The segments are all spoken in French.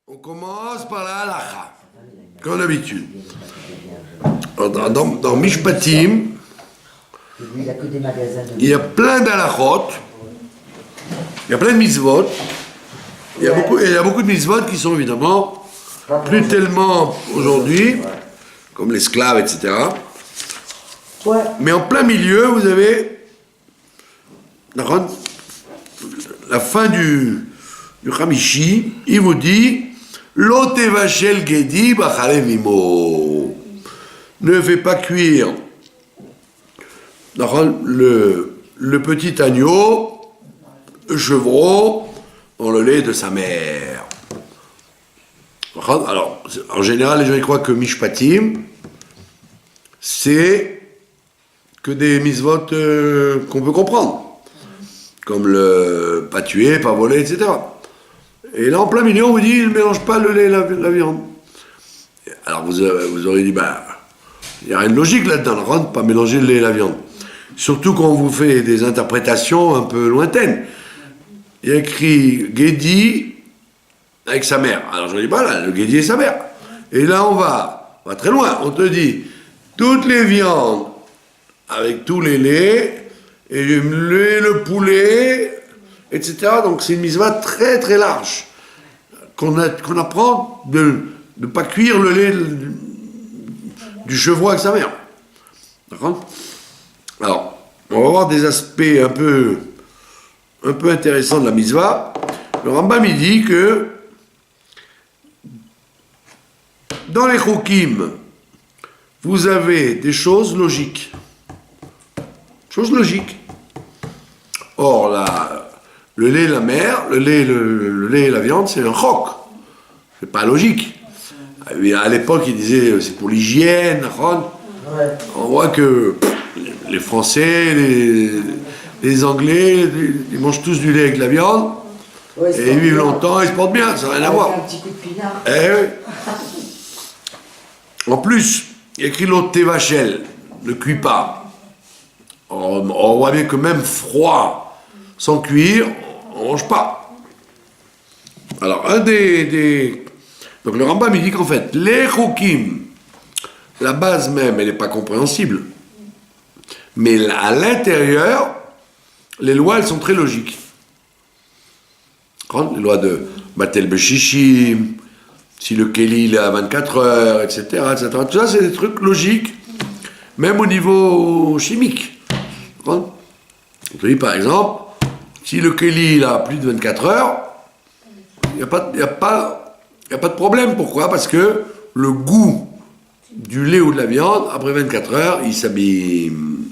On commence par la halakha, comme d'habitude. Dans Mishpatim, il y a plein d'halachot, il y a plein de mitzvot, il y a beaucoup de mitzvot qui sont évidemment plus tellement aujourd'hui, comme l'esclave, etc. Mais en plein milieu, vous avez la fin du Hamishi, il vous dit Lo tevashel gedi b'chalev imo. Ne fais pas cuire le petit agneau, le chevreau, dans le lait de sa mère. Alors, en général, les gens ils croient que Mishpatim, c'est que des mitzvot qu'on peut comprendre, comme le pas tuer, pas voler, etc. Et là, en plein milieu, on vous dit, ne mélange pas le lait et la viande. Alors, vous aurez dit, il n'y a rien de logique là-dedans, ne pas mélanger le lait et la viande. Surtout quand on vous fait des interprétations un peu lointaines. Il y a écrit Gedi avec sa mère. Alors, je dis, le Gedi et sa mère. Et là, on va très loin. On te dit, toutes les viandes avec tous les laits, et le poulet, etc. Donc c'est une mitzvah très très large qu'on apprend de ne pas cuire le lait du chevreau avec sa mère. D'accord ? Alors, on va voir des aspects un peu intéressants de la mitzvah. Le Rambam il dit que dans les chokim, vous avez des choses logiques. Chose logique. Or, le lait et la mère, le lait et la viande, c'est un chok. C'est pas logique. À l'époque, ils disaient c'est pour l'hygiène. On voit que les Français, les Anglais, ils mangent tous du lait avec de la viande. Ouais, et ils vivent longtemps, ils se portent bien, ça n'a rien à voir. Un petit coup de pinard. En plus, il y a écrit l'autre Tevachel, ne cuit pas. On voit bien que même froid, sans cuire, on ne mange pas. Alors, donc le Rambam, il dit qu'en fait, les chokim, la base même, elle n'est pas compréhensible. Mais à l'intérieur, les lois, elles sont très logiques. Les lois de Batel Beshishim, si le Kéli il est à 24 heures, etc., etc. Tout ça, c'est des trucs logiques, même au niveau chimique. On te dit par exemple, si le Kéli il a plus de 24 heures, il n'y a pas de problème. Pourquoi ? Parce que le goût du lait ou de la viande, après 24 heures, il s'abîme.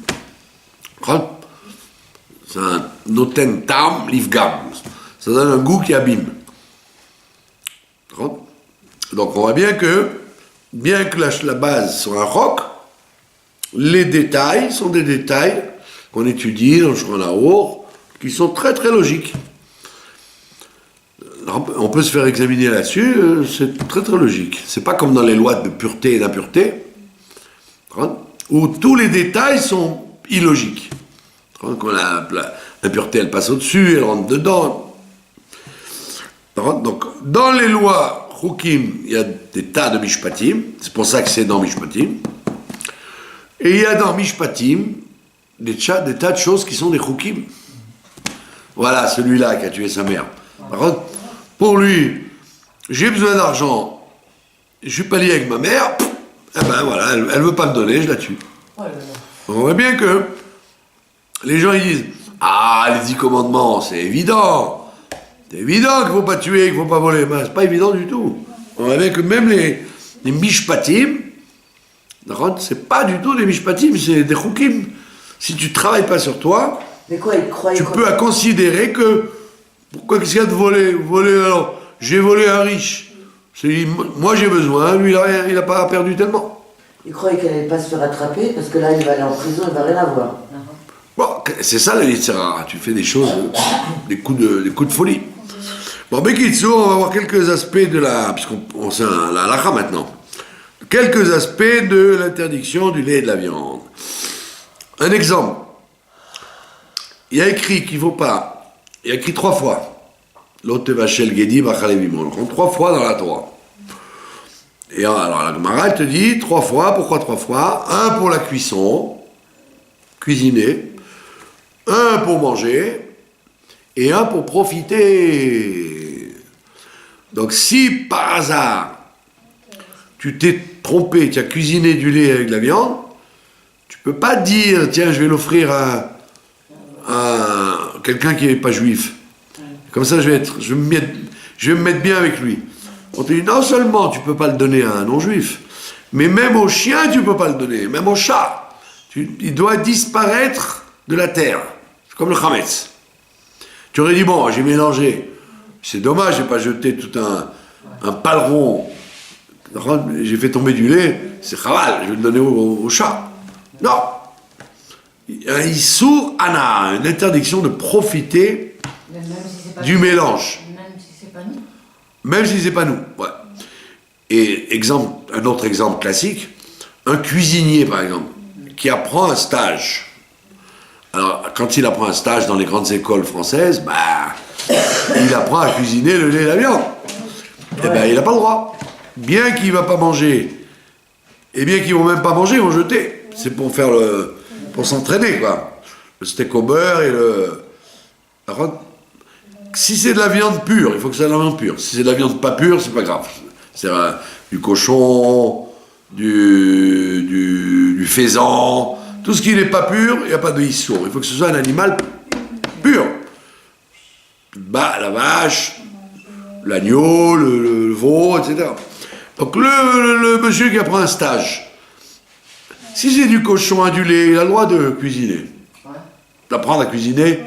C'est un noten tam livgam. Ça donne un goût qui abîme. Donc on voit bien que la base soit un roc, les détails sont des détails qu'on étudie dans le Shulchan Aruch, qui sont très très logiques. On peut se faire examiner là-dessus, c'est très très logique. C'est pas comme dans les lois de pureté et d'impureté, où tous les détails sont illogiques. Quand l'impureté elle passe au-dessus, elle rentre dedans. Donc dans les lois Chukim, il y a des tas de Mishpatim, c'est pour ça que c'est dans Mishpatim. Et il y a dans Mishpatim des tas de choses qui sont des Chukim. Voilà, celui-là qui a tué sa mère. Par contre, pour lui, j'ai besoin d'argent, je suis pas lié avec ma mère, voilà, elle veut pas me donner, je la tue. On voit bien que les gens ils disent les 10 commandements, c'est évident. C'est évident qu'il faut pas tuer, qu'il faut pas voler. C'est pas évident du tout. On voit bien que même les Mishpatim, c'est pas du tout des Mishpatim, c'est des Chukim. Si tu travailles pas sur toi, tu peux considérer que pourquoi qu'est-ce qu'il y a de voler ? Voler alors, j'ai volé un riche. Moi j'ai besoin, lui il a pas perdu tellement. Il croyait qu'elle n'allait pas se faire attraper parce que là il va aller en prison, il va rien avoir. Bon, c'est ça la Yitzhara. Tu fais des choses, des coups de folie. Bon, Bekitsu, on va voir quelques aspects puisqu'on sait la halakha maintenant. Quelques aspects de l'interdiction du lait et de la viande. Un exemple. Il y a écrit qu'il ne faut pas, il y a écrit 3 fois, L'autre vachel gedi bachalevimon. On compte 3 fois dans la Torah. Et alors la Gemara, elle te dit 3 fois. Pourquoi 3 fois? Un pour la cuisson, cuisiner. Un pour manger. Et un pour profiter. Donc si par hasard, tu t'es trompé, tu as cuisiné du lait avec de la viande, tu peux pas dire, tiens, je vais l'offrir à quelqu'un qui n'est pas juif. Comme ça, je vais me mettre bien avec lui. On te dit, non seulement tu peux pas le donner à un non-juif, mais même au chien, tu peux pas le donner, même au chat. Il doit disparaître de la terre. C'est comme le chametz. Tu aurais dit, bon, j'ai mélangé. C'est dommage, j'ai pas jeté tout un paleron. J'ai fait tomber du lait, c'est chaval, je vais le donner au chat. Non. Un issour ana, une interdiction de profiter du mélange. Même si c'est pas nous. Même si c'est pas nous. Ouais. Et un autre exemple classique, un cuisinier par exemple, qui apprend un stage. Alors, quand il apprend un stage dans les grandes écoles françaises, il apprend à cuisiner le lait et la viande. Eh ben, il n'a pas le droit. Bien qu'il ne va pas manger, et bien qu'ils ne vont même pas manger, ils vont jeter. C'est pour pour s'entraîner, quoi. Le steak au beurre et le... Alors, si c'est de la viande pure, il faut que c'est de la viande pure. Si c'est de la viande pas pure, c'est pas grave. C'est du cochon, du faisan, tout ce qui n'est pas pur, il n'y a pas de issour. Il faut que ce soit un animal pur. La vache, l'agneau, le veau, etc. Donc le monsieur qui apprend un stage, si c'est du cochon adulé, il a le droit de cuisiner. D'apprendre à cuisiner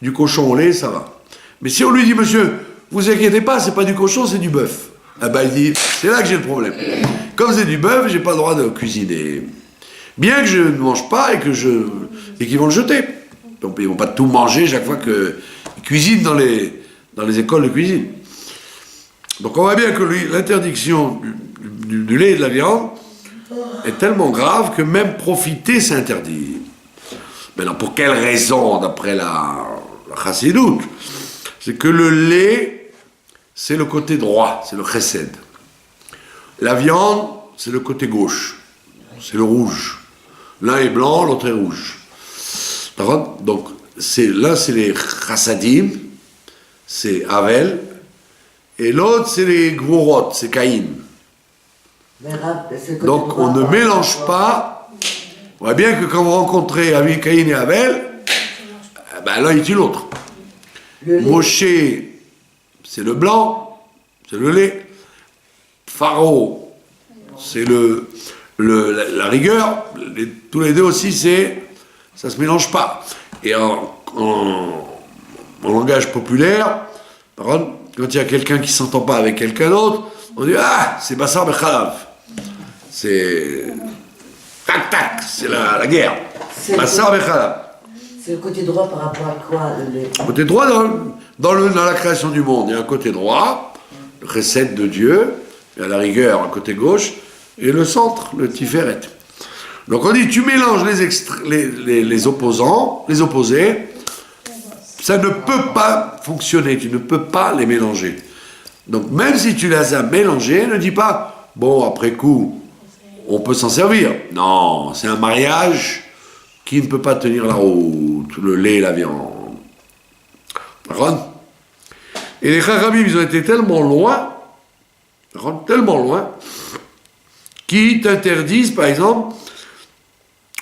du cochon au lait, ça va. Mais si on lui dit, monsieur, vous inquiétez pas, c'est pas du cochon, c'est du bœuf. Eh ben, il dit, c'est là que j'ai le problème. Comme c'est du bœuf, j'ai pas le droit de cuisiner. Bien que je ne mange pas et qu'ils vont le jeter. Donc ils vont pas tout manger chaque fois qu'ils cuisinent dans les écoles de cuisine. Donc on voit bien que l'interdiction du lait et de la viande est tellement grave que même profiter c'est interdit. Maintenant, pour quelle raison, d'après la chassidoute? C'est que le lait, c'est le côté droit, c'est le chesed. La viande, c'est le côté gauche, c'est le rouge. L'un est blanc, l'autre est rouge. Donc, l'un, c'est les chassadim, c'est Havel, et l'autre, c'est les gvorot, c'est Caïn. Donc, on ne mélange pas. On voit bien que quand vous rencontrez Caïn et Havel, l'un il tue l'autre. Moshe, c'est le blanc, c'est le lait. Pharaon, c'est la rigueur. Tous les deux aussi, ça se mélange pas. Et en langage populaire, par contre, quand il y a quelqu'un qui s'entend pas avec quelqu'un d'autre, on dit c'est Bassar Bechalav. C'est tac tac, c'est la guerre. Bassar Bechalav. C'est le côté droit par rapport à quoi? Le côté droit dans la création du monde, il y a un côté droit, le recette de Dieu, il y a la rigueur, un côté gauche, et le centre, le tiferet. Donc on dit, tu mélanges les opposants, les opposés, ça ne peut pas fonctionner, tu ne peux pas les mélanger. Donc même si tu les as mélangés, ne dis pas, bon, après coup, on peut s'en servir. Non, c'est un mariage qui ne peut pas tenir la route, le lait et la viande. D'accord? Et les Chachamim, ils ont été tellement loin, qu'ils t'interdisent, par exemple,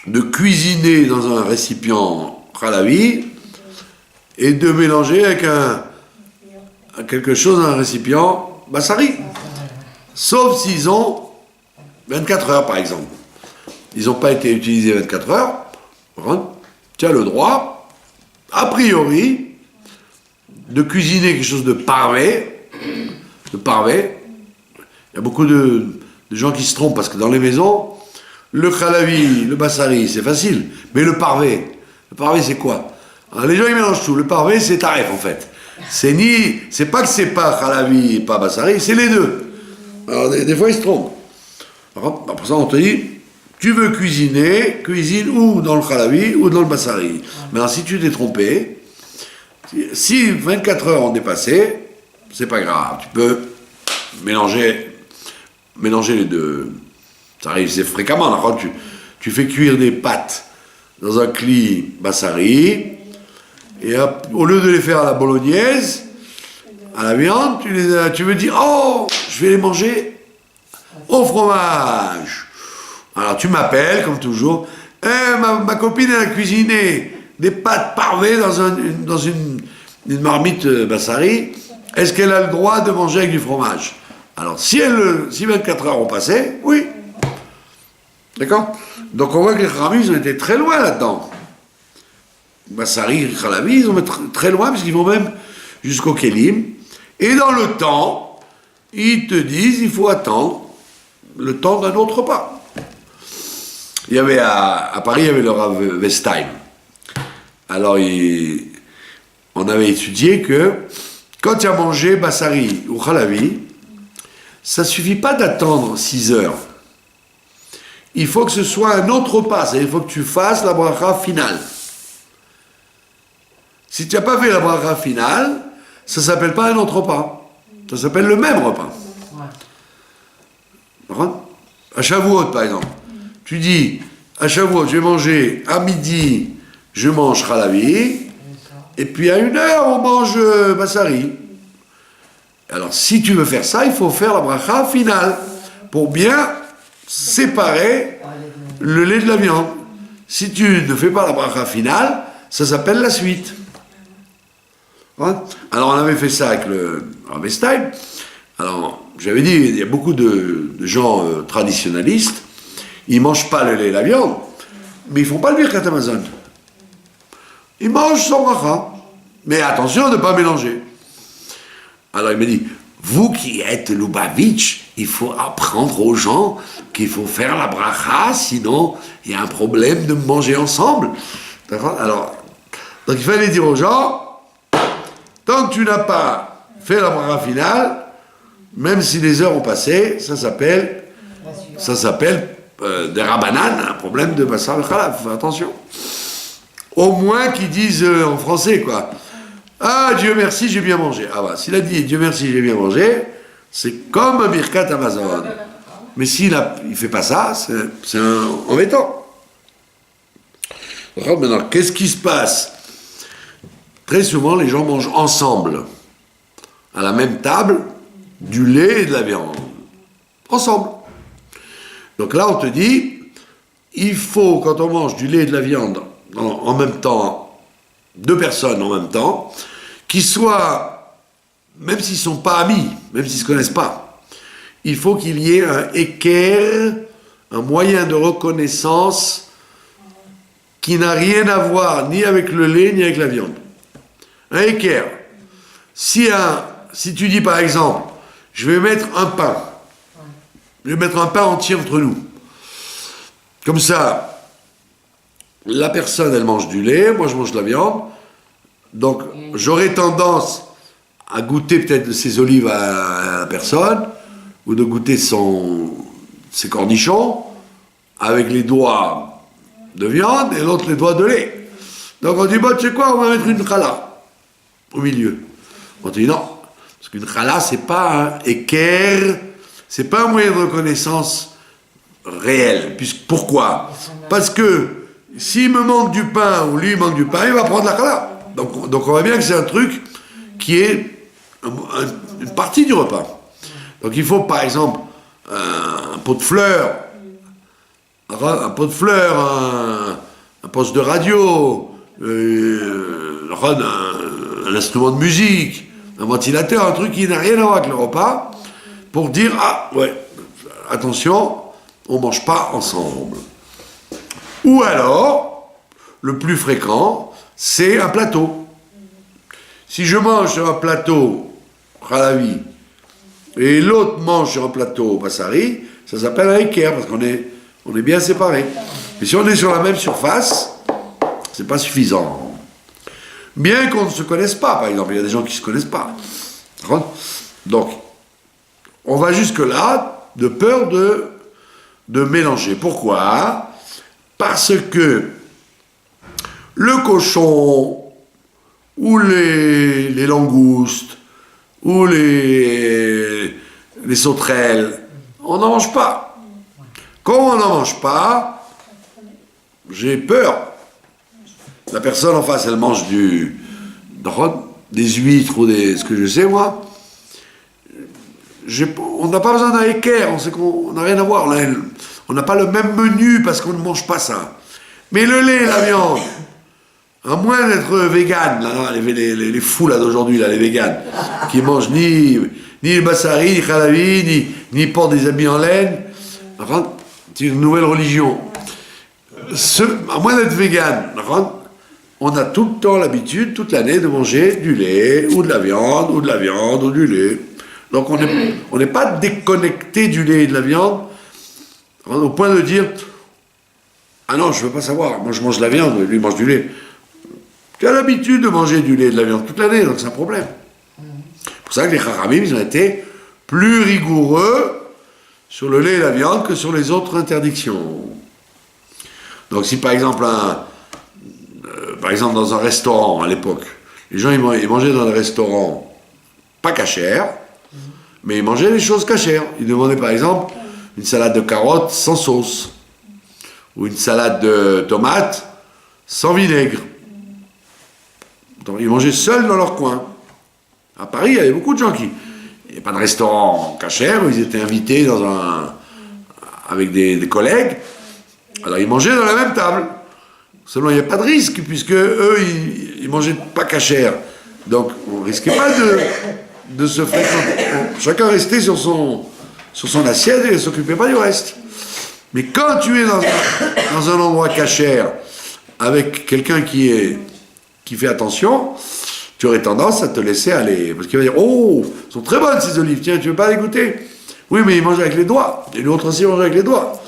de cuisiner dans un récipient chalavi et de mélanger avec quelque chose dans un récipient bassari. Sauf s'ils ont 24 heures, par exemple. Ils n'ont pas été utilisés 24 heures. Tu as le droit, a priori, de cuisiner quelque chose de parvé. Il y a beaucoup de gens qui se trompent parce que dans les maisons, le khalavi, le bassari, c'est facile. Mais le parvé c'est quoi? Alors, les gens ils mélangent tout. Le parvé, c'est taref en fait. C'est pas que c'est pas khalavi et pas bassari, c'est les deux. Alors des fois ils se trompent. Alors, pour ça on te dit, tu veux cuisine ou dans le khalavi ou dans le bassari. Maintenant si tu t'es trompé, si 24 heures ont dépassé, c'est pas grave. Tu peux mélanger les deux. Ça arrive c'est fréquemment. Quand tu fais cuire des pâtes dans un cli bassari, et au lieu de les faire à la bolognaise, à la viande, tu veux dire, oh, je vais les manger au fromage. Alors tu m'appelles, comme toujours, ma copine elle a cuisiné des pâtes parvées dans une marmite bassari, est-ce qu'elle a le droit de manger avec du fromage? Alors si 24 heures ont passé, oui. D'accord? Donc on voit que les Khamis ils ont été très loin là-dedans. Bassari, Khalavi, ils ont été très loin, parce qu'ils vont même jusqu'au Kélim. Et dans le temps, ils te disent, il faut attendre le temps d'un autre repas. Il y avait à Paris, il y avait le Rav Westheim. Alors, on avait étudié que quand tu as mangé Bassari ou Khalavi, ça ne suffit pas d'attendre 6 heures. Il faut que ce soit un autre repas, c'est-à-dire il faut que tu fasses la bracha finale. Si tu n'as pas fait la bracha finale, ça ne s'appelle pas un autre repas. Ça s'appelle le même repas. Ouais. À Shavuot, par exemple. Tu dis, à Shavuot, je vais manger à midi, je mange Khalavi, et puis à 1h, on mange Bassari. Alors, si tu veux faire ça, il faut faire la bracha finale, pour bien séparer le lait de la viande. Si tu ne fais pas la bracha finale, ça s'appelle la suite. Ouais. Alors on avait fait ça avec le Rav Westheim. Alors j'avais dit, il y a beaucoup de gens traditionnalistes, ils ne mangent pas le lait et la viande, mais ils ne font pas le Birkat Hamazon. Ils mangent sans bracha. Mais attention de ne pas mélanger. Alors il m'a dit, vous qui êtes Lubavitch, il faut apprendre aux gens qu'il faut faire la bracha, sinon il y a un problème de manger ensemble. D'accord? Alors, donc il fallait dire aux gens, tant que tu n'as pas fait la bracha finale, même si les heures ont passé, ça s'appelle des rabbanan, un problème de bassar le khalaf. Attention. Au moins qu'ils disent en français, quoi. Ah, Dieu merci, j'ai bien mangé. Ah bah, s'il a dit Dieu merci, j'ai bien mangé, c'est comme un Birkat Hamazon. Mais s'il ne fait pas ça, c'est embêtant. Maintenant, qu'est-ce qui se passe? Très souvent, les gens mangent ensemble, à la même table, du lait et de la viande. Ensemble. Donc là, on te dit, il faut, quand on mange du lait et de la viande, en même temps, 2 personnes en même temps, qui soient, même s'ils ne sont pas amis, même s'ils ne se connaissent pas, il faut qu'il y ait un équerre, un moyen de reconnaissance qui n'a rien à voir ni avec le lait ni avec la viande. Un équerre. Si tu dis par exemple, je vais mettre un pain, je vais mettre un pain entier entre nous, comme ça, la personne elle mange du lait, moi je mange de la viande, donc j'aurais tendance à goûter peut-être de ses olives à la personne, ou de goûter ses cornichons, avec les doigts de viande et l'autre les doigts de lait. Donc on dit, bon tu sais quoi, on va mettre une challah au milieu. On dit non, parce qu'une challah c'est pas un équerre, c'est pas un moyen de reconnaissance réel. Pourquoi? Parce que s'il me manque du pain ou lui il manque du pain, il va prendre la challah. Donc on voit bien que c'est un truc qui est une partie du repas. Donc il faut par exemple un pot de fleurs, un poste de radio, un instrument de musique, un ventilateur, un truc qui n'a rien à voir avec le repas, pour dire, ah ouais, attention, on ne mange pas ensemble. Ou alors, le plus fréquent, c'est un plateau. Si je mange sur un plateau Khalavi, et l'autre mange sur un plateau Bassari, ça s'appelle un équerre, parce qu'on est bien séparés. Mais si on est sur la même surface, c'est pas suffisant. Bien qu'on ne se connaisse pas, par exemple, il y a des gens qui ne se connaissent pas. Donc, on va jusque-là de peur de mélanger. Pourquoi? Parce que le cochon, ou les langoustes, ou les sauterelles, on n'en mange pas. Quand on n'en mange pas, j'ai peur. La personne en face, elle mange des huîtres ou ce que je sais moi. On n'a pas besoin d'un équerre, on sait qu'on n'a rien à voir. Là, on n'a pas le même menu parce qu'on ne mange pas ça. Mais le lait, la viande, à moins d'être vegan, là, les fous là d'aujourd'hui, là, les véganes, qui mangent ni les bassari, ni khalavi, ni portent des habits en laine, c'est une nouvelle religion. À moins d'être vegan, on a tout le temps l'habitude, toute l'année, de manger du lait, ou de la viande, ou du lait. Donc on n'est pas déconnecté du lait et de la viande, au point de dire « Ah non, je ne veux pas savoir, moi je mange de la viande, lui il mange du lait. » Tu as l'habitude de manger du lait et de la viande toute l'année, donc c'est un problème. C'est pour ça que les Chachamim, ils ont été plus rigoureux sur le lait et la viande que sur les autres interdictions. Donc si par exemple, dans un restaurant à l'époque, les gens ils mangeaient dans un restaurant pas cachère, mais ils mangeaient les choses cachères. Ils demandaient par exemple une salade de carottes sans sauce, ou une salade de tomates sans vinaigre. Donc ils mangeaient seuls dans leur coin. À Paris, il y avait beaucoup de gens il n'y avait pas de restaurant cachère, ils étaient invités avec des collègues. Alors ils mangeaient dans la même table. Seulement il n'y a pas de risque, puisque eux, ils mangeaient pas cachère. Donc on ne risquait pas de se fréquenter. Chacun restait sur son assiette et ne s'occupait pas du reste. Mais quand tu es dans un endroit cachère, avec quelqu'un qui fait attention, tu aurais tendance à te laisser aller. Parce qu'il va dire, oh, elles sont très bonnes ces olives, tiens, tu veux pas les goûter? Oui, mais ils mangent avec les doigts. Et l'autre aussi mange avec les doigts.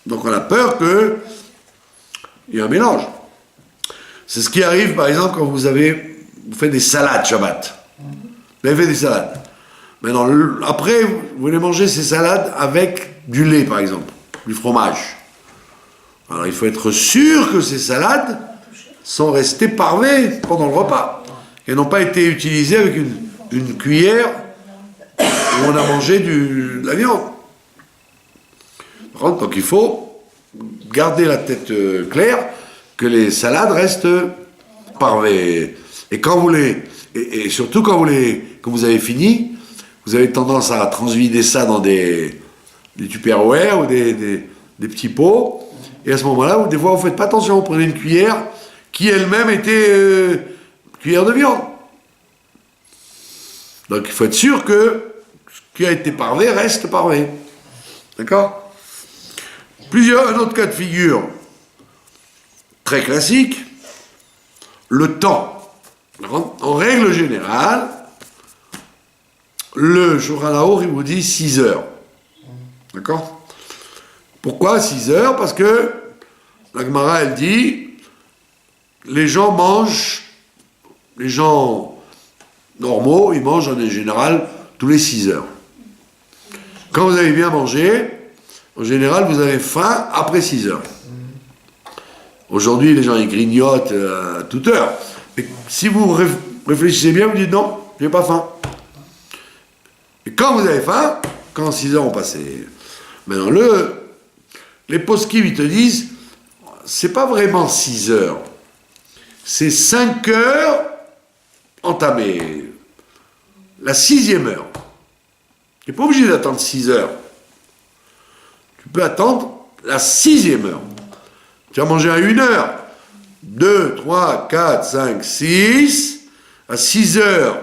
Donc on a peur qu'il y ait un mélange. C'est ce qui arrive, par exemple, quand vous faites des salades Shabbat. Vous avez fait des salades. Maintenant, après, vous voulez manger ces salades avec du lait, par exemple, du fromage. Alors il faut être sûr que ces salades sont restées parvées pendant le repas. Et n'ont pas été utilisées avec une cuillère où on a mangé de la viande. Donc il faut garder la tête claire que les salades restent parvées. Et et surtout quand vous avez fini, vous avez tendance à transvider ça dans des Tupperware ou des petits pots. Et à ce moment-là, des fois, vous ne faites pas attention. Vous prenez une cuillère qui elle-même était cuillère de viande. Donc il faut être sûr que ce qui a été parvé reste parvé. D'accord? Un autre cas de figure très classique, le temps. En règle générale, le Shulchan Aruch, il vous dit 6 heures. D'accord? Pourquoi 6 heures? Parce que la Gemara, elle dit, les gens normaux, ils mangent en général tous les 6 heures. Quand vous avez bien mangé, en général, vous avez faim après 6 heures. Aujourd'hui, les gens, ils grignotent à toute heure. Mais si vous réfléchissez bien, vous dites non, j'ai pas faim. Et quand vous avez faim, quand 6 heures ont passé, maintenant les poskim, ils te disent, c'est pas vraiment 6 heures, c'est 5 heures entamées. La 6e heure. Tu n'es pas obligé d'attendre 6 heures. Tu peux attendre la 6e heure. Tu as mangé à 1 heure. 2, 3, 4, 5, 6. À 6 heures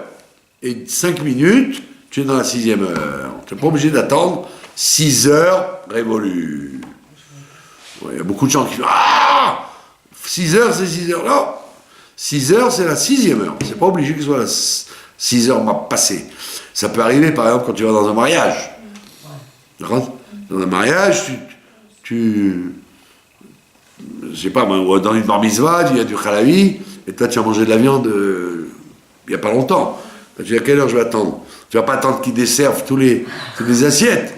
et 5 minutes, tu es dans la 6e heure. Tu n'es pas obligé d'attendre 6 heures révolues. Il y a beaucoup de gens qui disent ah 6 heures, c'est 6 heures. Non 6 heures, c'est la 6e heure. C'est pas obligé que ce soit la 6 heures passées. Ça peut arriver, par exemple, quand tu vas dans un mariage. Dans un mariage, je sais pas, dans une bar mitzvah, il y a du khalavi, et toi, tu as mangé de la viande il n'y a pas longtemps. Tu dis à quelle heure je vais attendre? Tu vas pas attendre qu'ils desservent toutes les assiettes.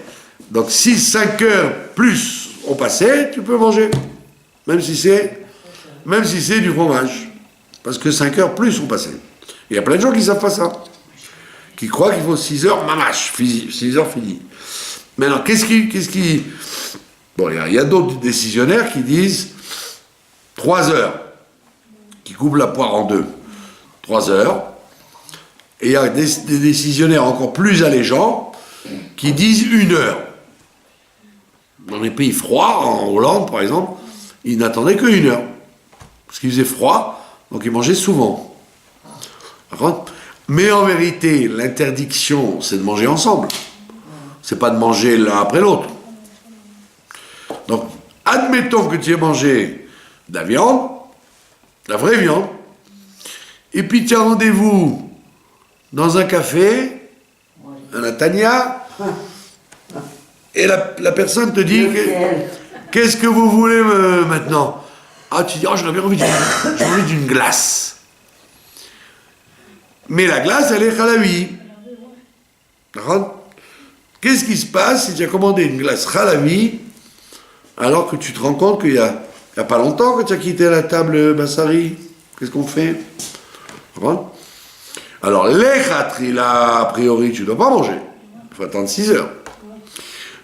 Donc, si 5 heures plus ont passé, tu peux manger. Même si c'est du fromage. Parce que 5 heures plus ont passé. Il y a plein de gens qui ne savent pas ça. qui croient qu'il faut 6 heures mamache, 6 heures fini. Maintenant, qu'est-ce qui... Bon, il y a d'autres décisionnaires qui disent 3 heures, qui coupent la poire en deux. 3 heures. Et il y a des décisionnaires encore plus allégeants qui disent 1 heure. Dans les pays froids, en Hollande par exemple, ils n'attendaient que 1 heure. Parce qu'il faisait froid, donc ils mangeaient souvent. Mais en vérité, l'interdiction, c'est de manger ensemble. C'est pas de manger l'un après l'autre. Donc, admettons que tu aies mangé de la viande, de la vraie viande, et puis tu as rendez-vous dans un café, à la Tania, et la personne te dit qu'est-ce que vous voulez maintenant? Ah, tu dis, oh, j'ai envie d'une glace. Mais la glace, elle est halavi. D'accord? Qu'est-ce qui se passe si tu as commandé une glace halavi alors que tu te rends compte qu'il y a pas longtemps que tu as quitté la table Bassari? Qu'est-ce qu'on fait? D'accord? Alors, les khatrila, a priori, tu ne dois pas manger. Il faut attendre 6 heures.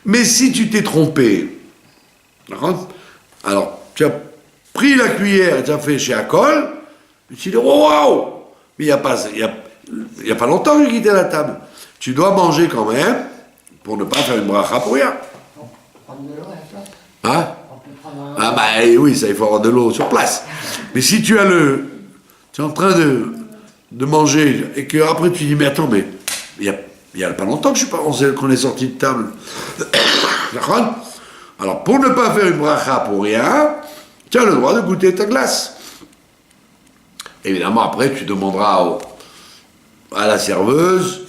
Mais si tu t'es trompé, d'accord? Alors, tu as pris la cuillère et tu as fait chez Akol, tu te dis, oh, waouh! Mais il n'y a pas longtemps que j'ai quitté la table. Tu dois manger quand même pour ne pas faire une bracha pour rien. Hein? Ah bah oui, ça, il faut avoir de l'eau sur place. Mais si tu es en train de manger et que après tu dis, mais attends, mais il y a pas longtemps que qu'on est sorti de table. D'accord? Alors, pour ne pas faire une bracha pour rien, tu as le droit de goûter ta glace. Évidemment, après, tu demanderas à la serveuse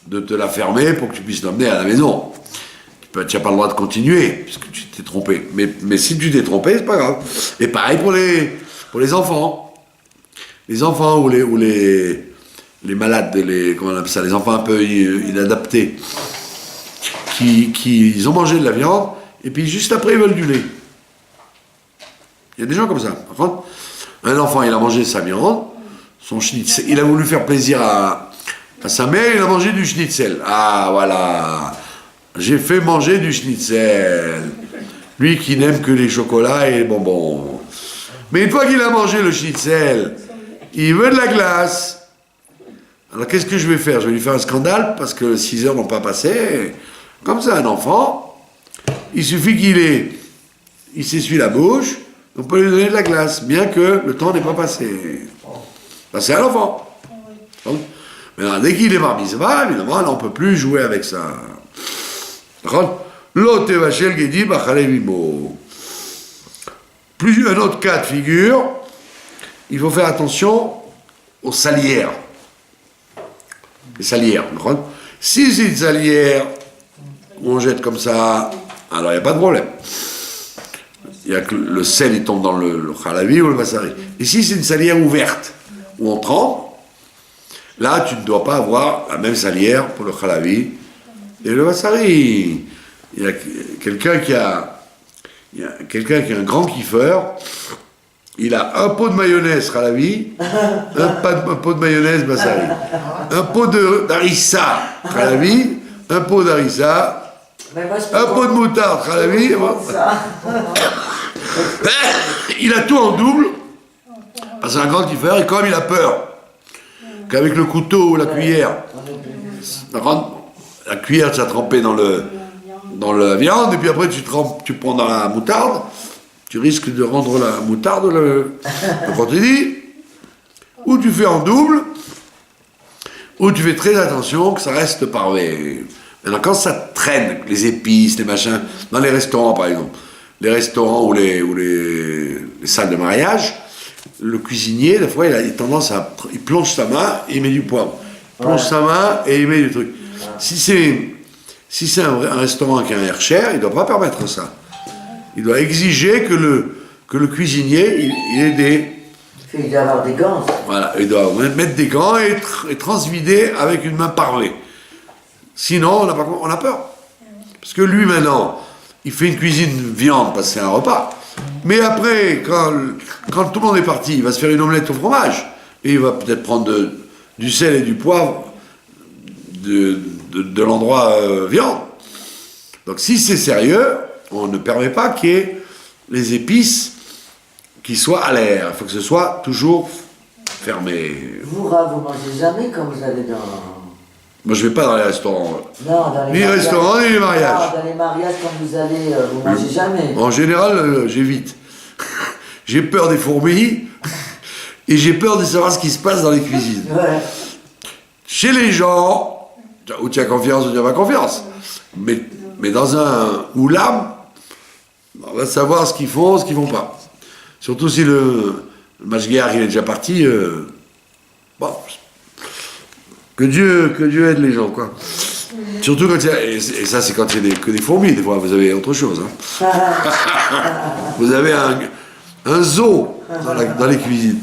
de te la fermer pour que tu puisses l'emmener à la maison. Tu n'as pas le droit de continuer, puisque tu t'es trompé. Mais si tu t'es trompé, c'est pas grave. Et pareil pour les enfants. Les enfants ou les malades, comment on appelle ça, les enfants un peu inadaptés, ils ont mangé de la viande, et puis juste après, ils veulent du lait. Il y a des gens comme ça. Par contre, un enfant, il a mangé sa viande, son schnitzel, il a voulu faire plaisir à sa mère, il a mangé du schnitzel. Ah, voilà. J'ai fait manger du schnitzel. Lui qui n'aime que les chocolats et les bonbons. Mais une fois qu'il a mangé le schnitzel, il veut de la glace. Alors qu'est-ce que je vais faire? Je vais lui faire un scandale parce que 6 heures n'ont pas passé. Comme ça, un enfant, il suffit il s'essuie la bouche, on peut lui donner de la glace, bien que le temps n'ait pas passé. Ben, c'est un enfant. Donc, maintenant, dès qu'il est bar mitzvah, évidemment, là, on ne peut plus jouer avec ça. L'autre vachel gedi bachale vimo. Plus un autre cas de figure, il faut faire attention aux salières. Les salières. Si c'est une salière où on jette comme ça, alors il n'y a pas de problème. Il y a que le sel, il tombe dans le halavi ou le bassari. Et si c'est une salière ouverte, où on trempe, là, tu ne dois pas avoir la même salière pour le halavi et le bassari. Il y a quelqu'un qui est un grand kiffeur. Il a un pot de mayonnaise halavi, un pot de mayonnaise bassari, un pot d'harissa halavi, un pot d'harissa, un pot de moutarde halavi. Il a tout en double, parce que c'est un grand kiffeur, et comme il a peur qu'avec le couteau ou la cuillère, la cuillère tu as trempé dans la viande, et puis après tu prends dans la moutarde, tu risques de rendre la moutarde donc on te dit, ou tu fais en double, ou tu fais très attention que ça reste parvé. Maintenant, quand ça traîne, les épices, les machins, dans les restaurants par exemple, les restaurants ou les salles de mariage, le cuisinier, des fois, il a tendance il plonge sa main et il met du poivre. Il plonge sa main et il met du truc. Si c'est un restaurant qui a un air cher, il ne doit pas permettre ça. Il doit exiger que le cuisinier, il ait des... Il doit avoir des gants. Voilà, il doit mettre des gants et transvider avec une main parlée. Sinon, on a peur. Parce que lui, maintenant, il fait une cuisine viande parce que c'est un repas. Mais après, quand tout le monde est parti, il va se faire une omelette au fromage. Et il va peut-être prendre du sel et du poivre de l'endroit viande. Donc si c'est sérieux, on ne permet pas qu'il y ait les épices qui soient à l'air. Il faut que ce soit toujours fermé. Vous, vous mangez jamais quand vous allez dans... Moi, je ne vais pas dans les restaurants. Non, dans les Ni les mariages. restaurants, ni les mariages. Non, dans les mariages, quand vous allez, vous mangez jamais. En général, j'évite. J'ai peur des fourmis et j'ai peur de savoir ce qui se passe dans les cuisines. Ouais. Chez les gens, où tu as confiance ou tu n'as pas confiance. Mais dans un oulam, on va savoir ce qu'ils font, ce qu'ils font pas. Surtout si le mashgiach il est déjà parti. Bon, que Dieu aide les gens, quoi. Surtout quand il y a, et ça c'est quand il y a que des fourmis, des fois vous avez autre chose. Hein. Vous avez un zoo dans les cuisines.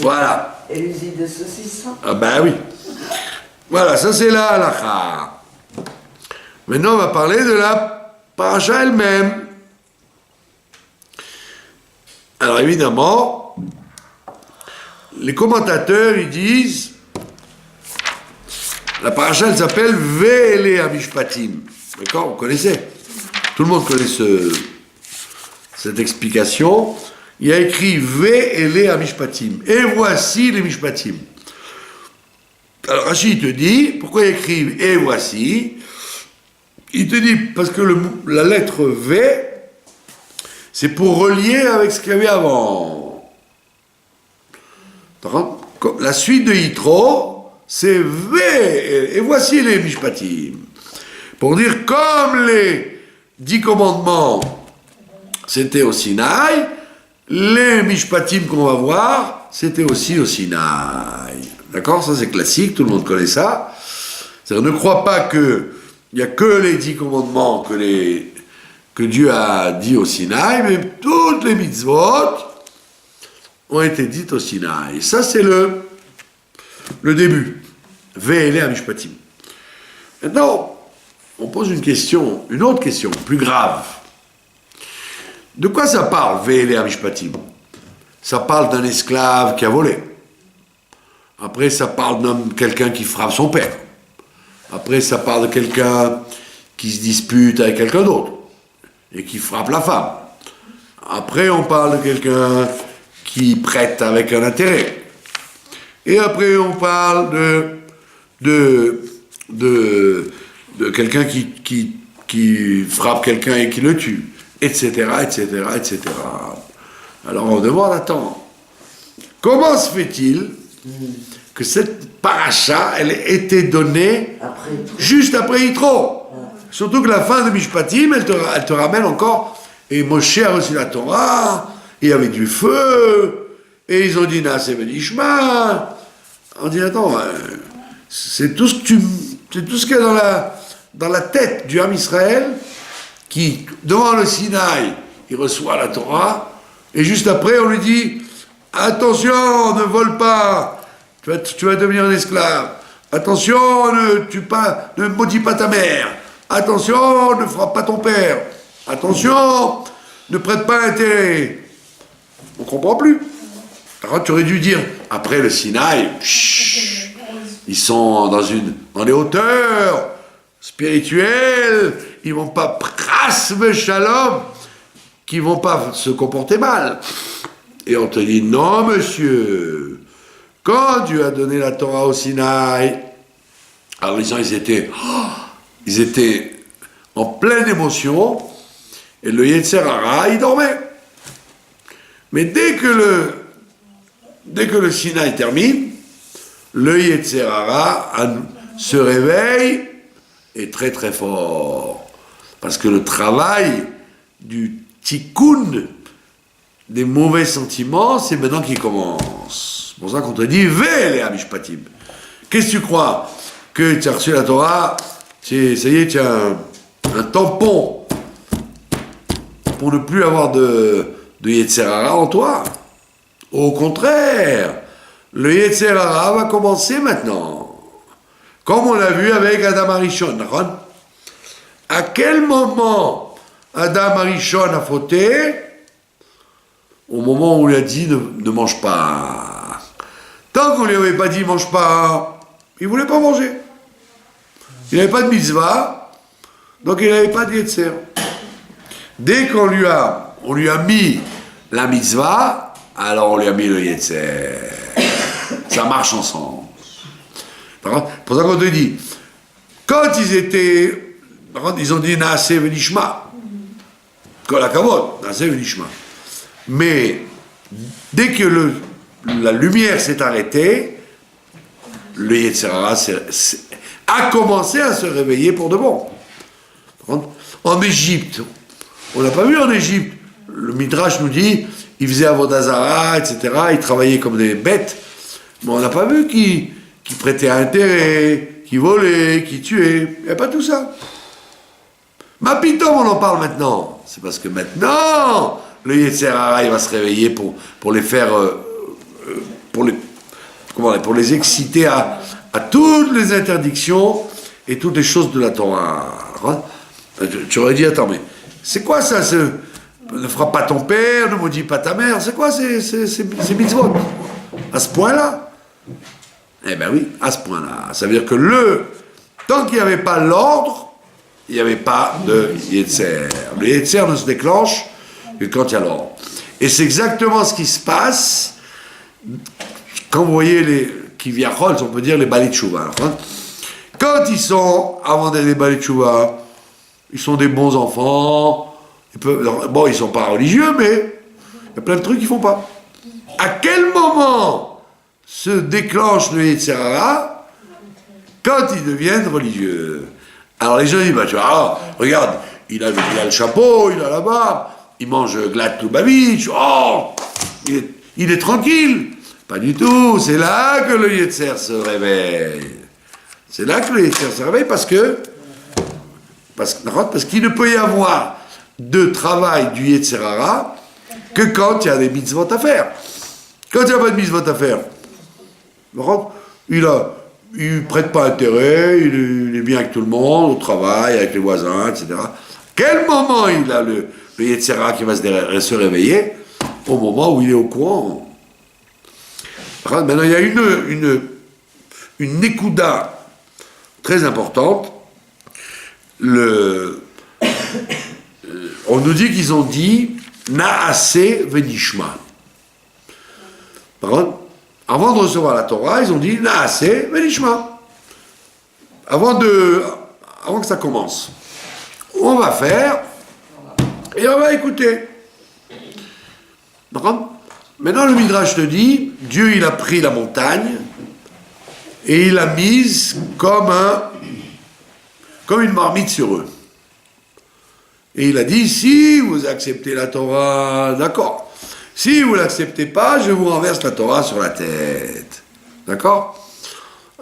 Voilà. Et l'usine de saucisson. Ah ben oui. Voilà, ça c'est la halakha. Maintenant on va parler de la paracha elle-même. Alors évidemment, les commentateurs ils disent la paracha elle s'appelle Ve'ele Hamishpatim. D'accord, vous connaissez. Tout le monde connaît cette explication. Il y a écrit Ve'ele Hamishpatim. Et voici les Mishpatim. Alors Rachid te dit, pourquoi il écrit et voici? Il te dit, parce que la lettre V, c'est pour relier avec ce qu'il y avait avant. La suite de Yitro, c'est V, et voici les Mishpatim. Pour dire, comme les 10 commandements, c'était au Sinaï, les Mishpatim qu'on va voir, c'était aussi au Sinaï. D'accord? Ça c'est classique, tout le monde connaît ça. C'est-à-dire, ne crois pas qu'il n'y a que les 10 commandements que Dieu a dit au Sinaï, mais toutes les mitzvot ont été dites au Sinaï. Ça c'est le début. Ve'ele Hamishpatim. Maintenant, on pose une autre question, plus grave. De quoi ça parle, Ve'ele Hamishpatim? Ça parle d'un esclave qui a volé. Après, ça parle de quelqu'un qui frappe son père. Après, ça parle de quelqu'un qui se dispute avec quelqu'un d'autre et qui frappe la femme. Après, on parle de quelqu'un qui prête avec un intérêt. Et après, on parle de quelqu'un qui frappe quelqu'un et qui le tue, etc., etc., etc. Alors, on demande, attends, comment se fait-il que cette paracha, elle ait été donnée juste après Yitro. Surtout que la fin de Mishpatim, elle te ramène encore, et Moshe a reçu la Torah, il y avait du feu, et ils ont dit Naaseh Benishma. On dit, attends, c'est tout ce qu'il y a dans la tête du Ham Israël, qui, devant le Sinaï, il reçoit la Torah, et juste après, on lui dit, attention, ne vole pas, tu vas devenir un esclave. Attention, ne maudis pas ta mère. Attention, ne frappe pas ton père. Attention, ne prête pas intérêt. On ne comprend plus. Alors tu aurais dû dire, après le Sinaï, ils sont dans les hauteurs spirituelles, ils vont pas pras shalom, qui vont pas se comporter mal. Et on te dit, non monsieur, quand Dieu a donné la Torah au Sinaï, alors les gens ils étaient en pleine émotion, et le Yetzer Hara, il dormait. Mais dès que le Sinaï termine, le Yetzer Hara se réveille, et très très fort. Parce que le travail du tikkun, des mauvais sentiments, c'est maintenant qu'il commence. C'est pour ça qu'on te dit Ve'ele Hamishpatim. Qu'est-ce que tu crois? Que tu as reçu la Torah, ça y est, tu as un tampon pour ne plus avoir de Yetzer Hara en toi? Au contraire, le Yetzer Hara va commencer maintenant. Comme on l'a vu avec Adam Arishon. À quel moment Adam Arishon a fauté? Au moment où il a dit ne mange pas. Tant qu'on ne lui avait pas dit mange pas, il ne voulait pas manger. Il n'avait pas de mitzvah, donc il n'avait pas de Yetzer. Dès qu'on lui a mis la mitzvah, alors on lui a mis le Yetzer. Ça marche ensemble. Pour ça qu'on te dit, quand ils ont dit Naase Venishma, Kol HaKavod, Naase Venishma. Mais dès que la lumière s'est arrêtée, le Yetzer Hara a commencé à se réveiller pour de bon. En Égypte, on n'a pas vu en Égypte, le Midrash nous dit, ils faisaient Avodah Zara, etc., ils travaillaient comme des bêtes, mais on n'a pas vu qui prêtait intérêt, qui volait, qui tuait, il n'y a pas tout ça. Ma pitom, on en parle maintenant. C'est parce que maintenant, le Yetzer Hara, il va se réveiller pour les faire, pour les exciter à toutes les interdictions et toutes les choses de la Torah. Tu aurais dit, attends, mais c'est quoi ça, ne fera pas ton père, ne maudis pas ta mère, c'est quoi ces mitzvot? À ce point-là? Eh ben oui, à ce point-là. Ça veut dire que tant qu'il n'y avait pas l'ordre, il n'y avait pas de Yetzer. Le Yetzer ne se déclenche que quand il y a l'ordre. Et c'est exactement ce qui se passe quand vous voyez les Kivyachol, on peut dire les Balei Tshuva. Quand ils sont, avant d'être des Balei Tshuva, ils sont des bons enfants, ils sont pas religieux, mais il y a plein de trucs qu'ils font pas. À quel moment se déclenche le Yetzer Hara? Quand ils deviennent religieux. Alors les gens disent, tu vois, regarde, il a le chapeau, il a la barbe, il mange Glad Lubavitch, il est tranquille. Pas du tout, c'est là que le Yetzer se réveille. C'est là que le Yetzer se réveille parce qu'il ne peut y avoir de travail du Yetzer Hara que quand il y a des mitzvot à faire. Quand il n'y a pas de mitzvot à faire, il ne prête pas intérêt, il est bien avec tout le monde, au travail, avec les voisins, etc. Quel moment il a le Yetzer Hara qui va se réveiller? Au moment où il est au courant. Maintenant, il y a une Nekuda très importante. On nous dit qu'ils ont dit Naase Venishma. Par contre, avant de recevoir la Torah, ils ont dit Naase Venishma. Avant que ça commence. On va faire et on va écouter. Par contre, maintenant le Midrash te dit, Dieu il a pris la montagne et il l'a mise comme une marmite sur eux. Et il a dit, si vous acceptez la Torah, d'accord. Si vous ne l'acceptez pas, je vous renverse la Torah sur la tête. D'accord?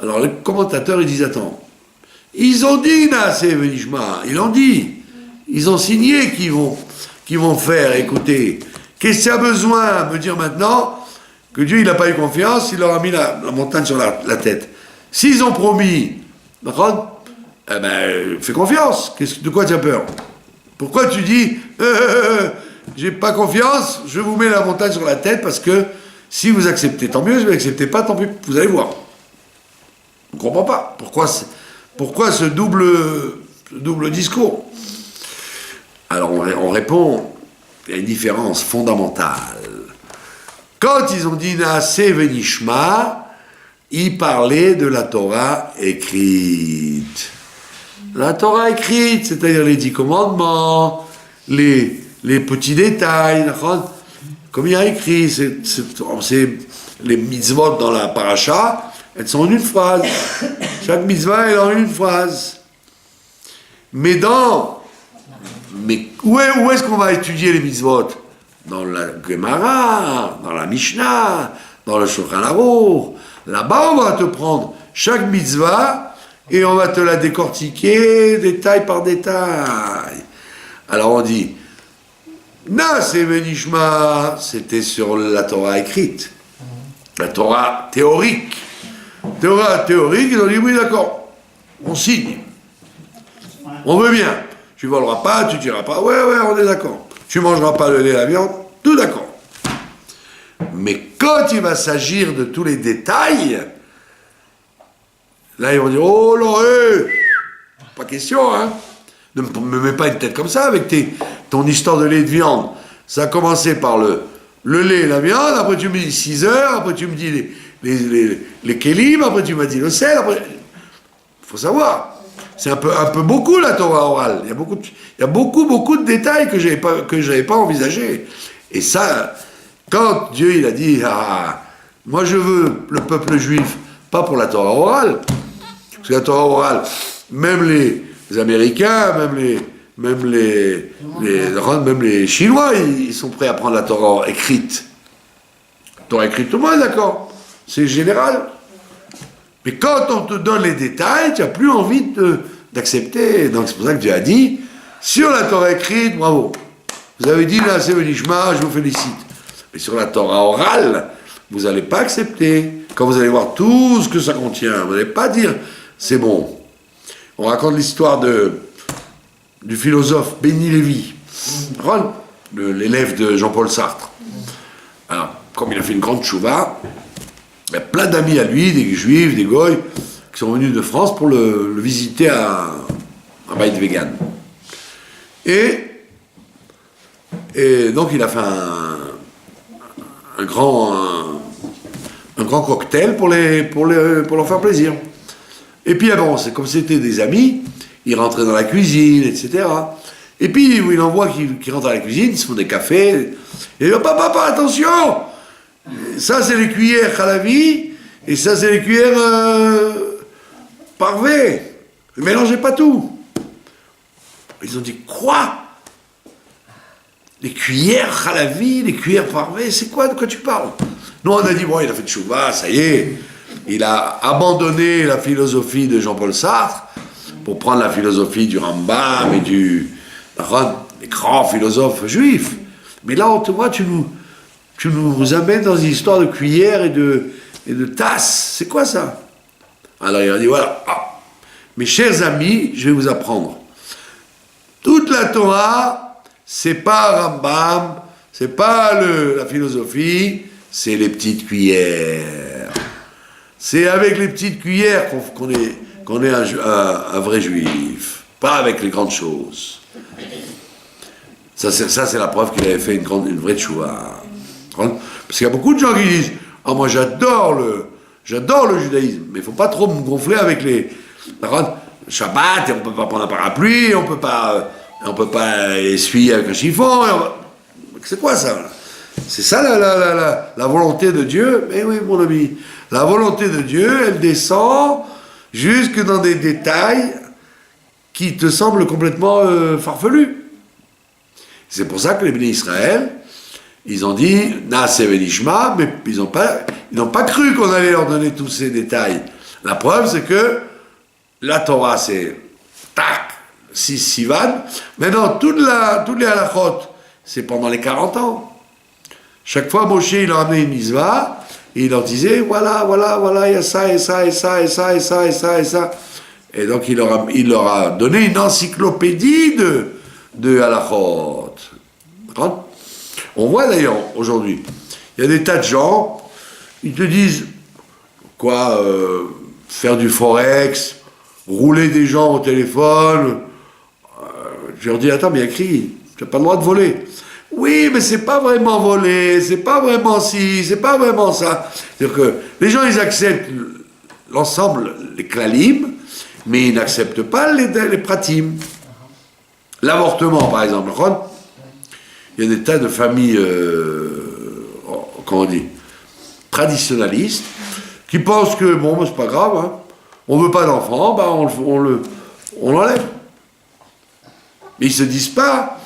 Alors les commentateurs ils disent, attends, ils ont dit Naase Venishma, ils l'ont dit, ils ont signé qu'ils vont faire, écoutez. Qu'est-ce qu'il y a besoin de me dire maintenant que Dieu il n'a pas eu confiance, il leur a mis la montagne sur la tête. S'ils ont promis, d'accord, eh ben, fais confiance. De quoi tu as peur? Pourquoi tu dis j'ai pas confiance, je vous mets la montagne sur la tête parce que si vous acceptez, tant mieux, si vous n'acceptez pas, tant pis, vous allez voir. On ne comprend pas. Pourquoi ce double discours? Alors on répond, il y a une différence fondamentale. Quand ils ont dit Naase Venishma, ils parlaient de la Torah écrite. La Torah écrite, c'est-à-dire les 10 commandements, les petits détails, comme il y a écrit, c'est les mitzvot dans la paracha, elles sont en une phrase. Chaque mitzvah est en une phrase. Mais où est-ce qu'on va étudier les mitzvot? Dans la Gemara, dans la Mishnah, dans le Shulchan Aruch. Là-bas, on va te prendre chaque mitzvah et on va te la décortiquer détail par détail. Alors on dit, Naase Venishma, c'était sur la Torah écrite. La Torah théorique. Torah théorique, ils ont dit, oui d'accord, on signe. On veut bien. Tu voleras pas, tu tireras pas. Ouais, on est d'accord. Tu mangeras pas le lait et la viande. Tout d'accord. Mais quand il va s'agir de tous les détails, là ils vont dire, oh là, pas question, hein. Ne me mets pas une tête comme ça avec ton histoire de lait et de viande. Ça a commencé par le lait et la viande, après tu me dis 6 heures, après tu me dis les kélim, après tu m'as dit le sel, après... Faut savoir. C'est un peu beaucoup la Torah orale. Il y a beaucoup de détails que j'avais pas envisagés. Et ça, quand Dieu il a dit moi je veux le peuple juif, pas pour la Torah orale, parce que la Torah orale, même les Américains, même les Chinois, ils sont prêts à prendre la Torah écrite. La Torah écrite, tout le monde est d'accord. C'est général. Mais quand on te donne les détails, tu n'as plus envie d'accepter. Donc c'est pour ça que Dieu a dit, sur la Torah écrite, bravo. Vous avez dit là, c'est Benishma, je vous félicite. Mais sur la Torah orale, vous n'allez pas accepter. Quand vous allez voir tout ce que ça contient, vous n'allez pas dire, c'est bon. On raconte l'histoire du philosophe Béni Lévy, l'élève de Jean-Paul Sartre. Alors, comme il a fait une grande tchouva, il y a plein d'amis à lui, des juifs, des goïs, qui sont venus de France pour le visiter à Beit Vegan. Et donc il a fait un grand cocktail pour leur faire plaisir. Et puis bon, c'est comme c'était des amis, ils rentraient dans la cuisine, etc. Et puis il en voit qui rentrent dans la cuisine, ils se font des cafés, et il dit papa, attention, ça c'est les cuillères Khalavi, et ça c'est les cuillères Parvé. Ne mélangez pas tout. Ils ont dit quoi? Les cuillères Khalavi, les cuillères Parvé, c'est quoi? De quoi tu parles? Nous on a dit bon, il a fait tchouva, ça y est. Il a abandonné la philosophie de Jean-Paul Sartre pour prendre la philosophie du Rambam et des grands philosophes juifs. Mais là, tu nous amènes dans une histoire de cuillères et de tasses. C'est quoi ça? Alors il a dit voilà, mes chers amis, je vais vous apprendre. Toute la Torah, c'est pas Rambam, c'est pas la philosophie, c'est les petites cuillères. C'est avec les petites cuillères qu'on est un vrai juif, pas avec les grandes choses. Ça c'est la preuve qu'il avait fait une vraie tchouva. Parce qu'il y a beaucoup de gens qui disent moi j'adore le judaïsme, mais il ne faut pas trop me gonfler avec les... Par contre, Shabbat, on ne peut pas prendre un parapluie, on ne peut pas essuyer avec un chiffon. C'est quoi ça? C'est ça la volonté de Dieu? Mais oui, mon ami, la volonté de Dieu, elle descend jusque dans des détails qui te semblent complètement farfelus. C'est pour ça que les bénis Israël, ils ont dit Naase Velishma, mais ils n'ont pas cru qu'on allait leur donner tous ces détails. La preuve, c'est que la Torah, c'est tac, 6 Sivan. Maintenant, toutes les halachot, c'est pendant les 40 ans. Chaque fois, Moshe, il leur amenait une mitzvah, et il leur disait, voilà, il y a ça, et ça, et ça, et ça, et ça, et ça, et ça. Et donc, il leur a donné une encyclopédie de halachot. D'accord? On voit d'ailleurs, aujourd'hui, il y a des tas de gens, ils te disent, faire du forex, rouler des gens au téléphone. Je leur dis, attends, mais il y a écrit, tu n'as pas le droit de voler. Oui, mais c'est pas vraiment voler, c'est pas vraiment ci, c'est pas vraiment ça. C'est-à-dire que les gens, ils acceptent l'ensemble, les klalim, mais ils n'acceptent pas les pratim. L'avortement, par exemple. Il y a des tas de familles, comment on dit, traditionnalistes, qui pensent que, bon, c'est pas grave, hein, on veut pas d'enfant, on l'enlève. Mais ils se disent pas,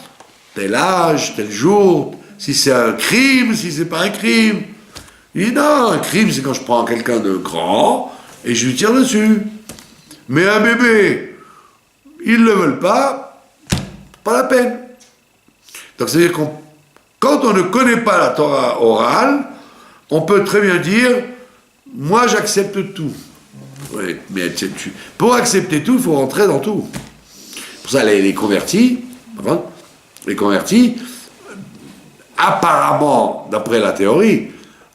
tel âge, tel jour, si c'est un crime, si c'est pas un crime. Il dit non, un crime c'est quand je prends quelqu'un de grand et je lui tire dessus. Mais un bébé, ils ne le veulent pas la peine. Donc c'est-à-dire que quand on ne connaît pas la Torah orale, on peut très bien dire, moi j'accepte tout. Oui, mais pour accepter tout, il faut rentrer dans tout. Pour ça, les convertis, apparemment, d'après la théorie,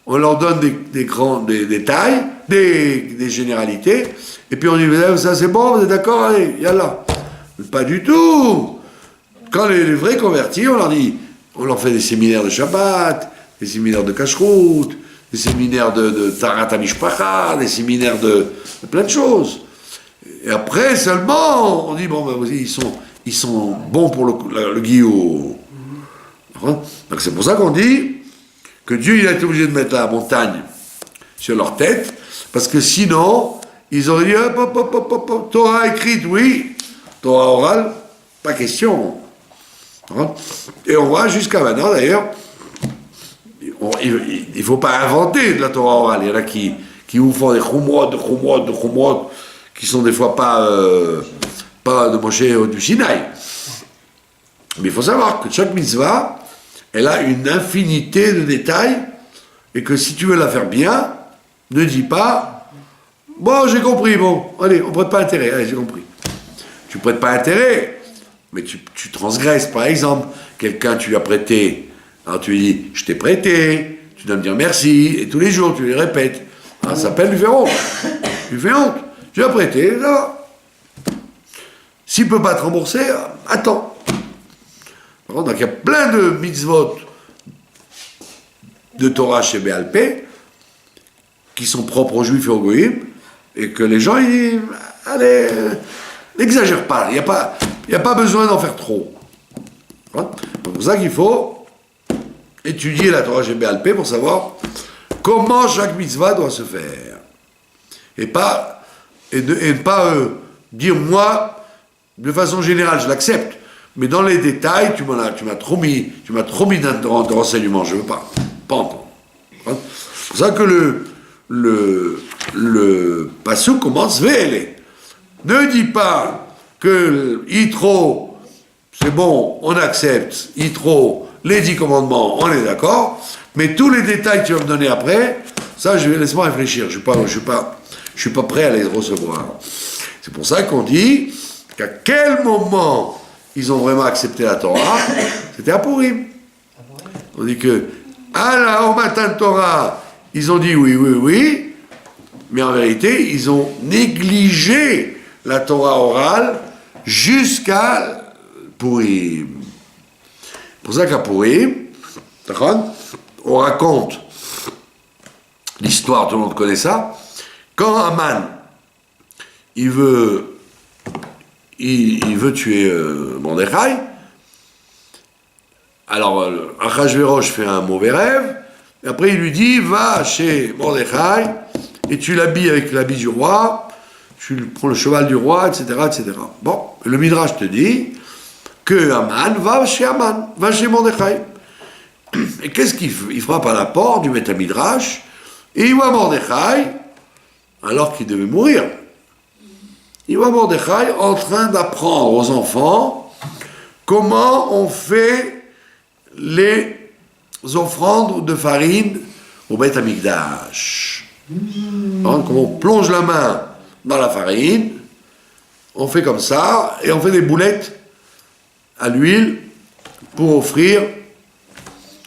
on leur donne des détails, des généralités, et puis on dit, ça c'est bon, vous êtes d'accord, allez, yallah. Mais pas du tout. Quand les vrais convertis, on leur dit, on leur fait des séminaires de Shabbat, des séminaires de Kashrut, des séminaires de Tarat HaMishpacha, des séminaires de plein de choses. Et après seulement, on dit, bon, ben, ils sont bons pour le guillot. Donc c'est pour ça qu'on dit que Dieu il a été obligé de mettre la montagne sur leur tête, parce que sinon, ils auraient dit, hop, Torah écrite, oui, Torah orale, pas question. Et on voit jusqu'à maintenant, d'ailleurs, il ne faut pas inventer de la Torah orale. Il y en a qui vous font des khumrot, qui sont des fois pas de Moshe ou du Sinaï. Mais il faut savoir que chaque mitzvah, elle a une infinité de détails, et que si tu veux la faire bien, ne dis pas, bon, j'ai compris, bon, allez, on ne prête pas intérêt, allez, j'ai compris. Tu ne prêtes pas intérêt, mais tu transgresses. Par exemple, quelqu'un, tu lui as prêté, alors tu lui dis, je t'ai prêté, tu dois me dire merci, et tous les jours, tu lui répètes. Alors, ça s'appelle lui faire honte. Tu lui fais honte. Tu lui as prêté, ça va. S'il ne peut pas te rembourser, attends. Donc il y a plein de mitzvot de Torah chez Béalpé qui sont propres aux Juifs et aux Goïm, et que les gens, ils, allez, n'exagèrent pas. Il n'y a pas besoin d'en faire trop. C'est pour ça qu'il faut étudier la Torah chez Béalpé pour savoir comment chaque mitzvah doit se faire. Et ne pas dire, moi, de façon générale, je l'accepte. Mais dans les détails, tu m'as trop mis de renseignements, je ne veux pas entendre. C'est pour ça que le passage commence Véélé. Ne dis pas que Yitro, c'est bon, on accepte, Yitro, les 10 commandements, on est d'accord, mais tous les détails que tu vas me donner après, ça, laisse-moi réfléchir, je suis pas prêt à les recevoir. C'est pour ça qu'on dit qu'à quel moment ils ont vraiment accepté la Torah, c'était à Purim. On dit que, au matin de Torah, ils ont dit oui, mais en vérité, ils ont négligé la Torah orale jusqu'à Purim. C'est pour ça qu'à Purim, on raconte l'histoire, tout le monde connaît ça, quand Haman, il veut tuer Mordechai. Alors, Achashverosh fait un mauvais rêve, et après il lui dit, va chez Mordechai, et tu l'habilles avec l'habit du roi, tu prends le cheval du roi, etc., etc. Bon, le Midrash te dit que Haman va chez Mordechai. Et qu'est-ce qu'il fait? Il frappe à la porte du Beth Midrash, et il voit Mordechai, alors qu'il devait mourir. Il voit Mordechai en train d'apprendre aux enfants comment on fait les offrandes de farine au Beth Amikdash. Donc, comment on plonge la main dans la farine, on fait comme ça, et on fait des boulettes à l'huile pour offrir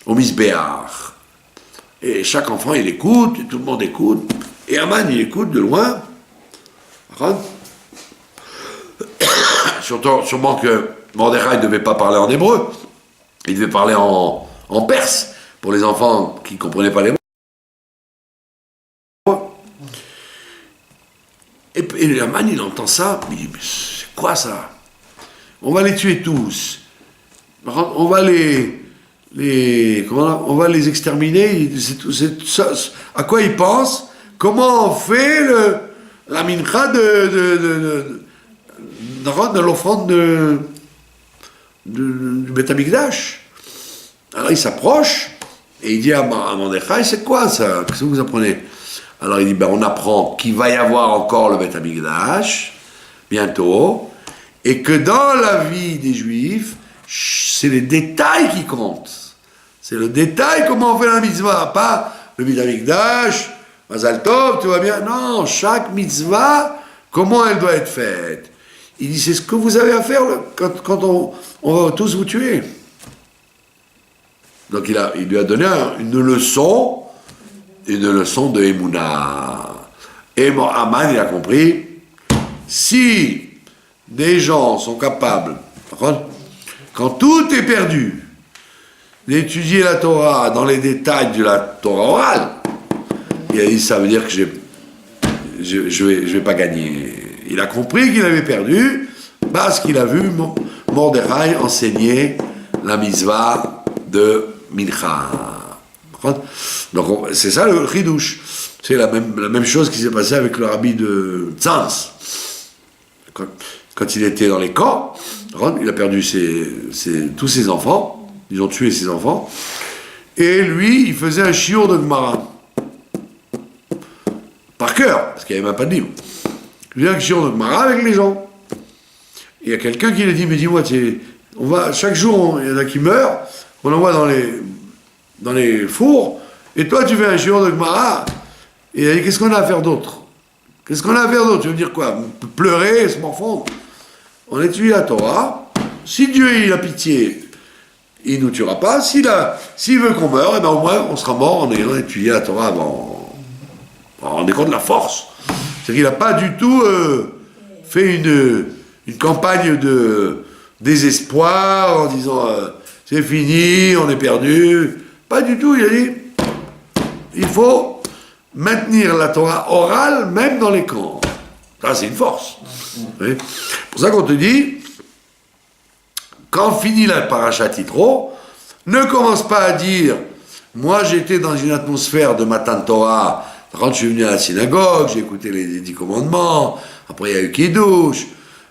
au Misbéach. Et chaque enfant, il écoute, et tout le monde écoute, et Haman, il écoute de loin. Sûrement que Mordechai ne devait pas parler en hébreu, il devait parler en perse, pour les enfants qui ne comprenaient pas les mots. Et Haman, il entend ça, il dit, mais c'est quoi ça? On va les tuer tous. On va on va les exterminer. À quoi ils pensent? Comment on fait la mincha de l'offrande du Beth Amikdash? Alors il s'approche et il dit à Mordechai, c'est quoi ça? Qu'est-ce que vous apprenez? Alors il dit, on apprend qu'il va y avoir encore le Beth Amikdash bientôt, et que dans la vie des Juifs, c'est les détails qui comptent. C'est le détail, comment on fait la mitzvah, pas le Beth Amikdash, Mazal Tov, tout va bien. Non, chaque mitzvah, comment elle doit être faite. Il dit, c'est ce que vous avez à faire quand on va tous vous tuer. Donc il lui a donné une leçon une leçon de Emouna. Et Aman, il a compris, si des gens sont capables, quand tout est perdu, d'étudier la Torah dans les détails de la Torah orale, il a dit, ça veut dire que je vais pas gagner. Il a compris qu'il avait perdu parce qu'il a vu Mordechai enseigner la mitzvah de Mincha. Donc c'est ça le chidouche. C'est la même chose qui s'est passée avec le rabbi de Tzanz. Quand il était dans les camps, il a perdu tous ses enfants. Ils ont tué ses enfants. Et lui, il faisait un shiur de Gemara. Par cœur, parce qu'il n'y avait même pas de livre. Il faisait un shiur de Gemara avec les gens. Et il y a quelqu'un qui lui a dit, mais dis-moi, chaque jour, il y en a qui meurent, on envoie dans les fours, et toi, tu fais un shiur de Gemara. Et il a dit, qu'est-ce qu'on a à faire d'autre? Qu'est-ce qu'on a à faire d'autre? Tu veux dire quoi? Pleurer, se morfondre? On étudie la Torah. Si Dieu il a pitié, il ne nous tuera pas. S'il veut qu'on meure, eh ben au moins on sera mort en ayant étudié la Torah avant. En compte de la force. C'est-à-dire qu'il n'a pas du tout fait une campagne de désespoir en disant c'est fini, on est perdu. Pas du tout. Il a dit il faut maintenir la Torah orale même dans les camps. Ça, c'est une force. Oui. C'est pour ça qu'on te dit, quand finit la paracha Yitro, ne commence pas à dire, moi j'étais dans une atmosphère de Matan Torah, quand je suis venu à la synagogue, j'ai écouté les 10 commandements, après il y a eu Kiddush,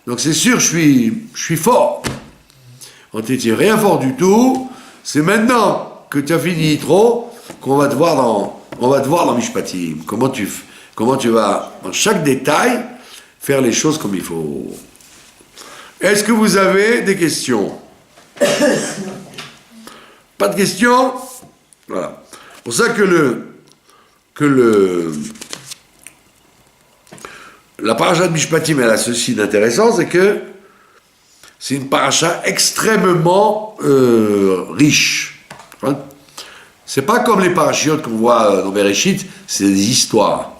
donc c'est sûr, je suis fort. On te dit, rien fort du tout, c'est maintenant que tu as fini Yitro, qu'on va te voir dans Mishpatim. Comment tu vas, dans chaque détail, faire les choses comme il faut. Est-ce que vous avez des questions? Pas de questions? Voilà. C'est pour ça la paracha de Mishpatim, elle a ceci d'intéressant, c'est que c'est une paracha extrêmement riche. Hein? C'est pas comme les parachiotes qu'on voit dans Bereshit, c'est des histoires.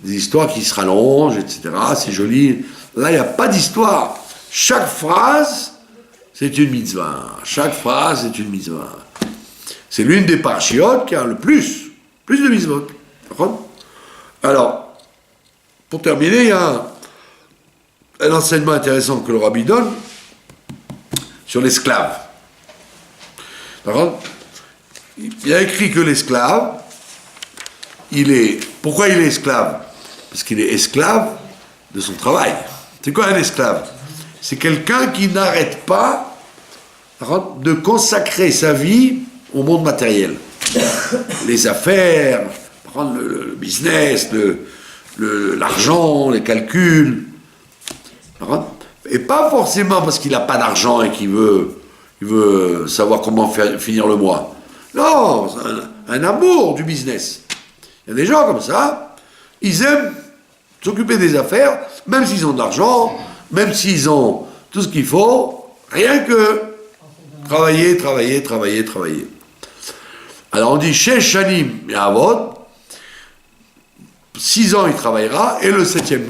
Des histoires qui se rallongent, etc. C'est joli. Là, il n'y a pas d'histoire. Chaque phrase, c'est une mitzvah. Chaque phrase, c'est une mitzvah. C'est l'une des parachiotes qui a le plus de mitzvot. Alors, pour terminer, il y a un enseignement intéressant que le rabbi donne sur l'esclave. D'accord? Il a écrit que l'esclave, pourquoi il est esclave? Parce qu'il est esclave de son travail. C'est quoi un esclave? C'est quelqu'un qui n'arrête pas de consacrer sa vie au monde matériel. Les affaires, le business, l'argent, les calculs. Et pas forcément parce qu'il n'a pas d'argent et qu'il veut savoir comment finir le mois. Non, c'est un amour du business. Il y a des gens comme ça, ils aiment s'occuper des affaires, même s'ils ont de l'argent, même s'ils ont tout ce qu'il faut, rien que travailler. Alors on dit, chez Shanim et Avod, 6 ans il travaillera, et le 7e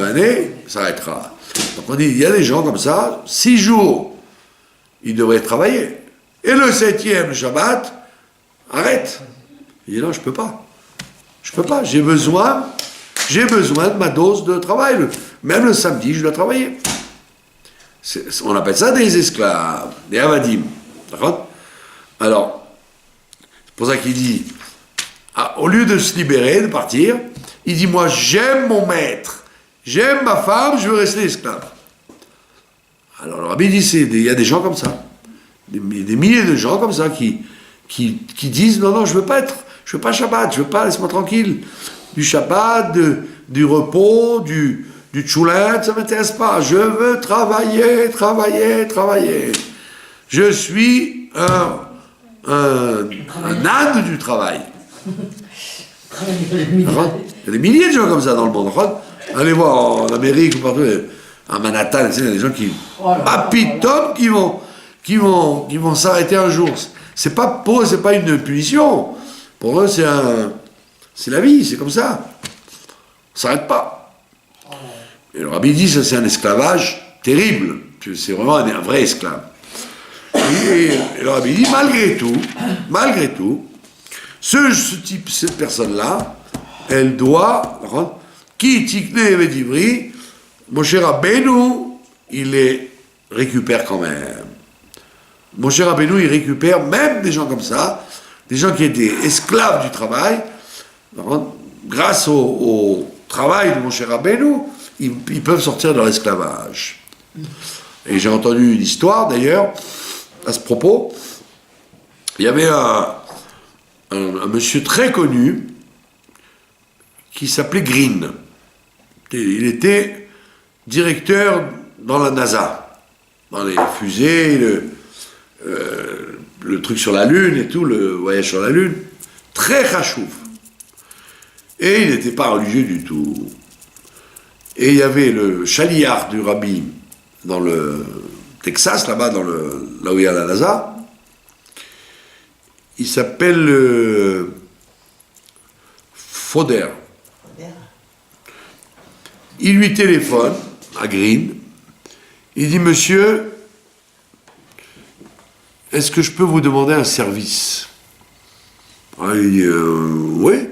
année, il s'arrêtera. Donc on dit, il y a des gens comme ça, 6 jours, ils devraient travailler. Et le 7e Shabbat, arrête. Il dit non, je peux pas, j'ai besoin de ma dose de travail. Même le samedi, je dois travailler. On appelle ça des esclaves, des avadim. D'accord? Alors, c'est pour ça qu'il dit, au lieu de se libérer, de partir, il dit, moi j'aime mon maître, j'aime ma femme, je veux rester esclave. Alors le rabbi dit, il y a des gens comme ça. Des milliers de gens comme ça qui disent non, je veux pas Shabbat, je veux pas, laisse-moi tranquille. Du Shabbat, du repos, du tchoulin, ça m'intéresse pas. Je veux travailler. Je suis un âne du travail. Il y a des milliers de gens comme ça dans le monde. Allez voir en Amérique ou partout, à Manhattan, il y a des gens qui vont s'arrêter un jour. C'est pas une punition. Pour eux, c'est la vie, c'est comme ça. Ça s'arrête pas. Et le rabbi dit, ça c'est un esclavage terrible. C'est vraiment un vrai esclave. Et le rabbi dit, malgré tout, cette personne-là, elle doit, qui tikne vedivri, Moshe Rabbeinu, il les récupère quand même. Moshe Rabbeinu, il récupère même des gens comme ça, des gens qui étaient esclaves du travail, grâce au travail de Moshe Rabbeinu, ils peuvent sortir de leur esclavage. Et j'ai entendu une histoire d'ailleurs, à ce propos. Il y avait un monsieur très connu qui s'appelait Green. Il était directeur dans la NASA, dans les fusées, le truc sur la Lune et tout, le voyage sur la Lune. Très chachouf. Et il n'était pas religieux du tout. Et il y avait le chaliard du rabbi dans le Texas, là-bas, là où il y a la NASA. Il s'appelle Fodder. Il lui téléphone à Green. Il dit, monsieur, est-ce que je peux vous demander un service? Il dit, oui.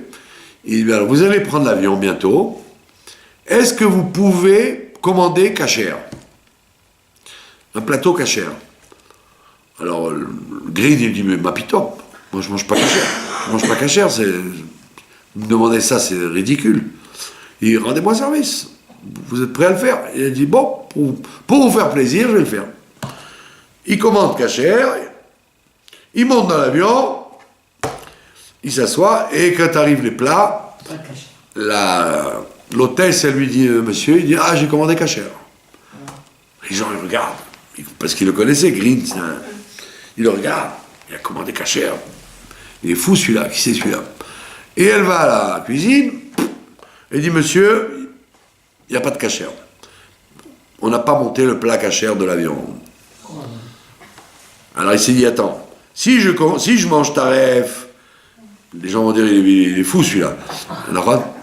Il dit, alors, vous allez prendre l'avion bientôt. Est-ce que vous pouvez commander kasher? Un plateau kasher. Alors, le Green, il dit, mais ma pitop, moi je mange pas kasher. Je mange pas kasher, vous me demandez ça, c'est ridicule. Il dit, rendez-moi service. Vous êtes prêt à le faire? Il a dit, bon, pour vous faire plaisir, je vais le faire. Il commande kasher, il monte dans l'avion, il s'assoit, et quand arrivent les plats, l'hôtesse, elle lui dit, monsieur, il dit, ah, j'ai commandé kasher. Les gens, ils regardent, parce qu'ils le connaissaient, Green, il le regarde, il a commandé kasher. Il est fou celui-là, qui c'est celui-là? Et elle va à la cuisine, elle dit, monsieur, il n'y a pas de kasher. On n'a pas monté le plat kasher de l'avion. Alors il s'est dit, attends, si je mange taref, les gens vont dire, il est fou celui-là. Alors,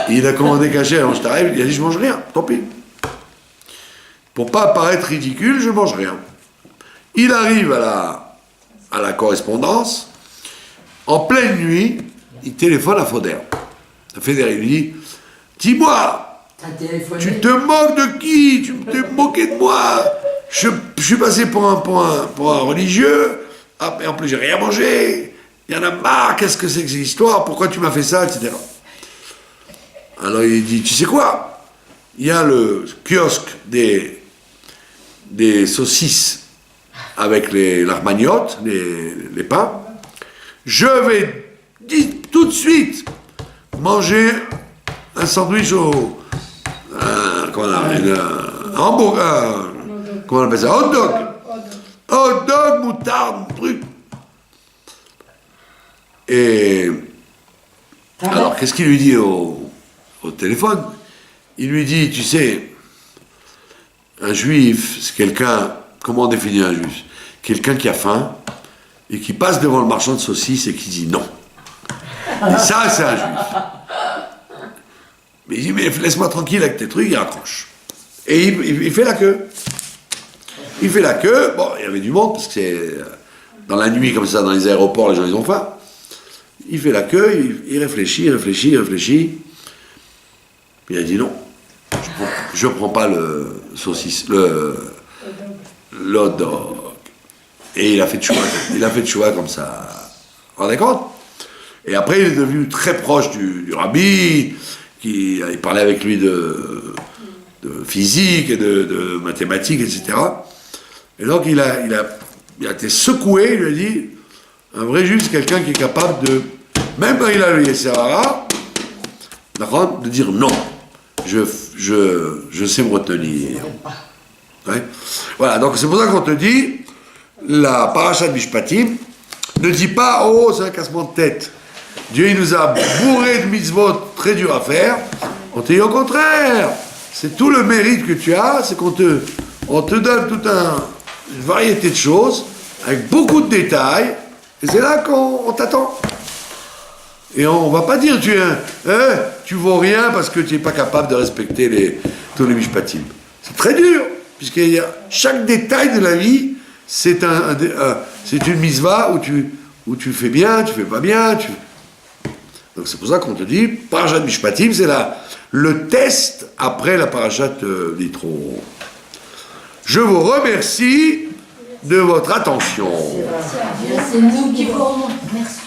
il a commandé kasher, il mange taref, il a dit, je mange rien, tant pis. Pour pas paraître ridicule, je mange rien. Il arrive à la correspondance, en pleine nuit, il téléphone à Fodder. Fodder, il lui dit, dis-moi, tu te moques de qui? Tu t'es moqué de moi? Je suis passé pour un religieux, et en plus j'ai rien mangé, il y en a marre, qu'est-ce que c'est que cette histoire? Pourquoi tu m'as fait ça, etc. Alors il dit, tu sais quoi? Il y a le kiosque des saucisses avec l'armagnotte, les pains. Je vais tout de suite manger un sandwich un hamburger, comment on appelle ça? Hot dog. Hot dog, moutarde, truc. Et alors, qu'est-ce qu'il lui dit au téléphone? Il lui dit, tu sais, un juif, c'est quelqu'un, comment on définit un juif? Quelqu'un qui a faim et qui passe devant le marchand de saucisses et qui dit non. Et ça, c'est un juif. Mais il dit, mais laisse-moi tranquille avec tes trucs, il raccroche. Et il fait la queue. Il fait la queue, bon, il y avait du monde, parce que c'est dans la nuit comme ça, dans les aéroports, les gens ils ont faim. Il fait la queue, il réfléchit. Il a dit non, je prends pas le saucisse, le hot dog. Et il a fait de choix comme ça. Vous vous rendez compte? Et après, il est devenu très proche du rabbi, il parlait avec lui de physique et de mathématiques, etc. Et donc, il a été secoué, il lui a dit, un vrai juif, c'est quelqu'un qui est capable de, même quand il a le Yessara, de dire non. Je sais me retenir. Ouais. Voilà, donc c'est pour ça qu'on te dit, la parashat Mishpatim ne dit pas, oh, c'est un cassement de tête. Dieu, il nous a bourré de mitzvot très durs à faire. On te dit au contraire, c'est tout le mérite que tu as, c'est qu'on te donne toute une variété de choses, avec beaucoup de détails, Et c'est là qu'on t'attend. Et on va pas dire tu vaux rien parce que tu n'es pas capable de respecter tous les mishpatim. C'est très dur, puisque chaque détail de la vie, c'est une mitzvah où tu fais bien, tu fais pas bien. Donc c'est pour ça qu'on te dit, parashat mishpatim, c'est le test après la parashat Yitro. Je vous remercie de votre attention. C'est nous qui vous remercions.